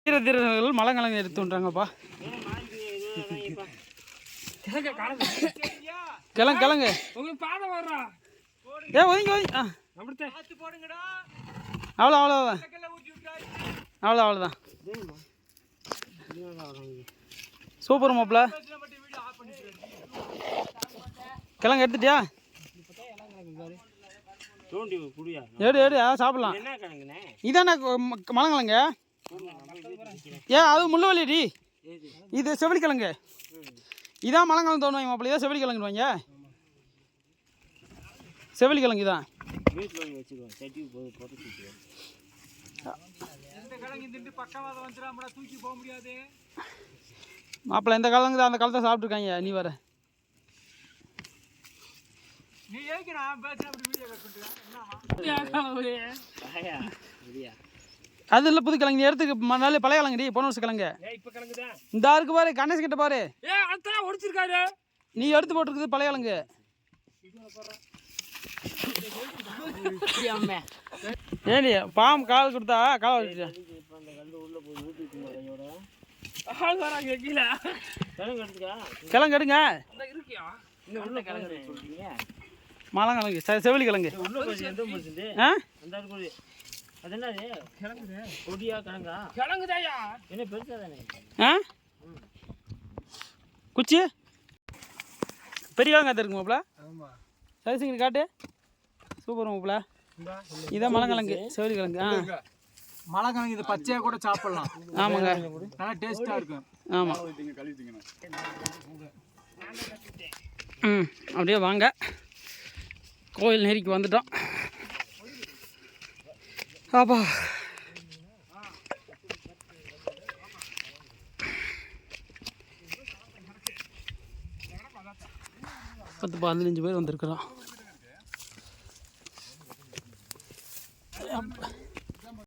வீரர்கள் மலங்கிழங்கு எடுத்து வந்துட்டாங்கப்பா. கிழங்கு கிழங்கு உங்களுக்கு பாதை வர்றா ஒதுங்கி அவ்வளோதான் சூப்பர் மாப்பிள்ள. கிழங்கு எடுத்துட்டியா? எடு சாப்பிடலாம். இதானே மலங்கிழங்கு? அது முள்ளுவலிடி. இது செவிலிக்கிழங்கு. இதான் மலங்கிழங்கு தோணுவாங்க மாப்பிள்ள. இதான் செவிலிக்கிழங்குவாங்க. செவிலிக்கிழங்கு தான். மாப்பிள்ள இந்த கிழங்கு தான் அந்த காலத்தை சாப்பிட்ருக்காங்க. நீ வர அது இல்லை புது கிழங்கு. நீ எடுத்துக்கு நல்ல பழைய கிழங்குடி. போன வருஷம் கிழங்கு இந்த இருக்கு பாரு. கணேஷ் கிட்ட பாரு. நீ எடுத்து போட்டுருக்குது பழைய கிழங்கு. ஏடி பாம்பு கால் கொடுத்தா கால் வச்சுட்டேன். கிழங்கு எடுங்க. மலங்கிழங்கு செவிலி கிழங்கு. குச்சி பெரிய கிழங்கு இருக்கு மாப்பிள்ள. சைஸுங்க காட்டு. சூப்பர் மாப்பிள்ள. இதான் மலங்கிழங்கு செவிலி கிழங்கு. மலங்கிழங்கு இது பச்சையாக கூட சாப்பிடலாம். ஆமாங்க, நல்லா டேஸ்ட்டாக இருக்கும். ஆமாம். அப்படியே வாங்க. கோயில் நெறிக்கு வந்துட்டோம். அப்பா பத்து 15 பேர் வந்திருக்கிறோம்.